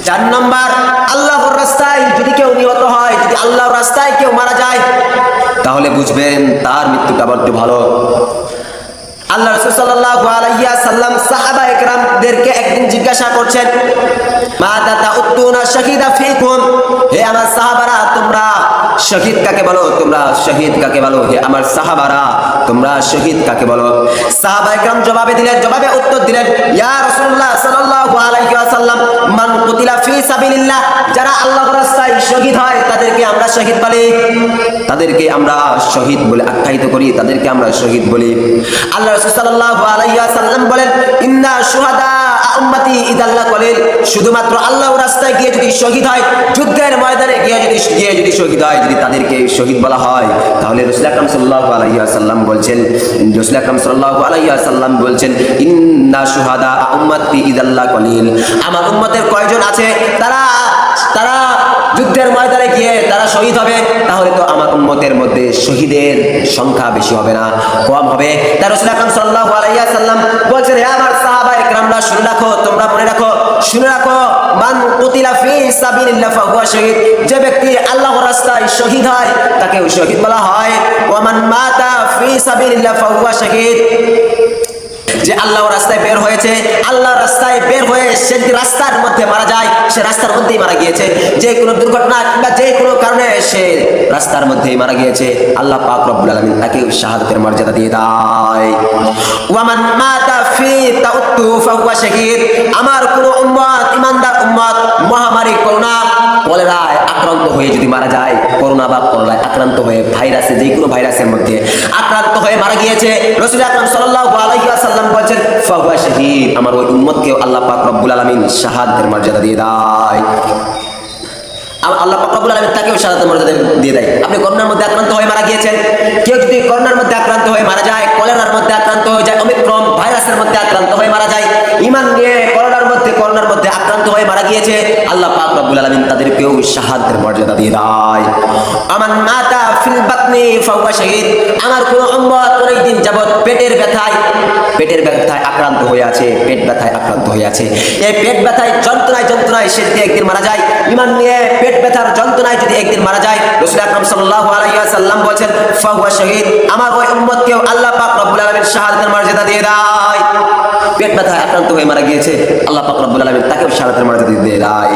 4 নম্বর, আল্লাহর রাস্তায় যদি কেউ নিহত হয়, যদি আল্লাহর রাস্তায় কেউ মারা যায়, তাহলে বুঝবেন তার মৃত্যুটা বড্ড ভালো। আল্লাহ রাসূল সাল্লাল্লাহু আলাইহি ওয়াসাল্লাম সাহাবায়ে কেরামদেরকে একদিন জিজ্ঞাসা করছেন, মাতা তাউতুনা শাহিদা ফিকুম, হে আমার সাহাবারা তোমরা শহীদ কাকে বলো, তোমরা শহীদ কাকে বলো, হে আমার সাহাবারা তোমরা শহীদ কাকে বলো। সাহাবায়ে কেরাম জবাবে উত্তর দিলেন, ইয়া রাসূলুল্লাহ সাল্লাল্লাহু আলাইহি ওয়াসাল্লাম, মান কুতিলা ফি সাবিলিল্লাহ, যারা আল্লাহর রাস্তায় শহীদ হয় তাদেরকে আমরা শহীদ বলি, তাদেরকে আমরা শহীদ বলে আখ্যায়িত করি, তাদেরকে আমরা শহীদ বলি। আল্লাহ রাসূল সাল্লাল্লাহু আলাইহি ওয়াসাল্লাম বলেন, ইন্না শুহাদা উম্মতি ইদাল্লাহ কলিল, শুধুমাত্র আল্লাহর রাস্তায় গিয়ে যদি শহীদ হয়, যুদ্ধের ময়দানে গিয়ে যদি শহীদ হয়, যদি তাদেরকে শহীদ বলা হয়, তাহলে রাসূল আকরাম সাল্লাল্লাহু আলাইহি ওয়াসাল্লাম বলছেন, ইন্না শুহাদা উম্মতি ইদাল্লাহ কলিল, আমার উম্মতের কয়জন আছে তারা যুদ্ধের ময়দানে গিয়ে তারা শহীদ হবে, তাহলে তো আমার উম্মতের মধ্যে শহীদের সংখ্যা বেশি হবে না, কম হবে। তাই রাসূল আকরাম সাল্লাল্লাহু আলাইহি ওয়াসাল্লাম বলছেন, হে আমার সাহাবায়ে কেরামরা শুনে রাখো, তোমরা মনে রাখো, শুনে রাখো, মান কুতিলা ফি সাবিলিল্লাহ ফাহুয়া শহীদ, যে ব্যক্তি আল্লাহর রাস্তায় শহীদ হয় তাকে শহীদ বলা হয়। ওয়া মান মাতা ফি সাবিলিল্লাহ ফাহুয়া শহীদ, যে আল্লাহর রাস্তায় বের হয়েছে, আল্লাহর রাস্তায় বের হয়ে সে রাস্তার মধ্যে মারা যায়, সে রাস্তার মধ্যেই মারা গিয়েছে, যে কোনো দুর্ঘটনা কিংবা যে কোনো কারণে সে রাস্তার মধ্যেই মারা গিয়েছে, আল্লাহ পাক রব্বুল আলামিন তাকে শাহাদাতের মর্যাদা দিয়ে দেয়। ওয়া মান মাতা ফি তাউতু ফাহুয়া শহীদ, আমার কোন উম্মত, ইমানদার উম্মত মহামারী করোনা কলেরায় আক্রান্ত হয়ে যদি মারা যায়, করোনা বা কলেরায় আক্রান্ত হয়ে ভাইরাসে, যে কোনো ভাইরাসের মধ্যে আক্রান্ত হয়ে মারা গিয়েছে, রাসূল আকরাম সাল্লাল্লাহু আলাইহি ওয়াসাল্লাম বলেন, ফাহুয়া শহীদ, আমার ওই উম্মতকে আল্লাহ পাক রব্বুল আলামিন শাহাদাতের মর্যাদা দিয়ে দেয়। আল্লাহ পাক রব্বুল আলামিন তাকেও শাহাদাতের মর্যাদা দিয়ে দেয়। আপনি করোনার মধ্যে আক্রান্ত হয়ে মারা গিয়েছেন, কেউ যদি করোনার মধ্যে আক্রান্ত হয়ে মারা যায়, কলেরার মধ্যে আক্রান্ত হয়ে যায়, ওমিক্রন ভাইরাসের মধ্যে আক্রান্ত হয়ে মারা যায়, ঈমান নিয়ে করোনার মধ্যে আক্রান্ত হয়ে মারা গিয়েছে, আল্লাহ পাক রব্বুল আলামিন তাদেরকেও শাহাদাতের মর্যাদা দিয়ে দেয়। আমান মাতা ফিল বাতনি ফাহুয়া শহীদ, আমার কোন উম্মত অনেক দিন যাবত পেটের ব্যথায় আক্রান্ত হয়ে আছে, পেট ব্যথায় আক্রান্ত হয়ে আছে, এই পেট ব্যথায় যন্ত্রণায় সে যদি একদিন মারা যায়, ঈমান নিয়ে পেট ব্যথার যন্ত্রণায় যদি একদিন মারা যায়, রাসূল আকরাম সাল্লাল্লাহু আলাইহি ওয়াসাল্লাম বলেন, ফাহুয়া শহীদ, আমার ওই উম্মতকেও আল্লাহ পাক রব্বুল আলামিন শাহাদাতের মর্যাদা দিয়ে দেয়। পেট ব্যথায় আক্রান্ত হয়ে মারা গিয়েছে, আল্লাহ পাক রব্বুল আলামিন তাকেও শাহাদাতের মর্যাদা দিয়ে দেয়।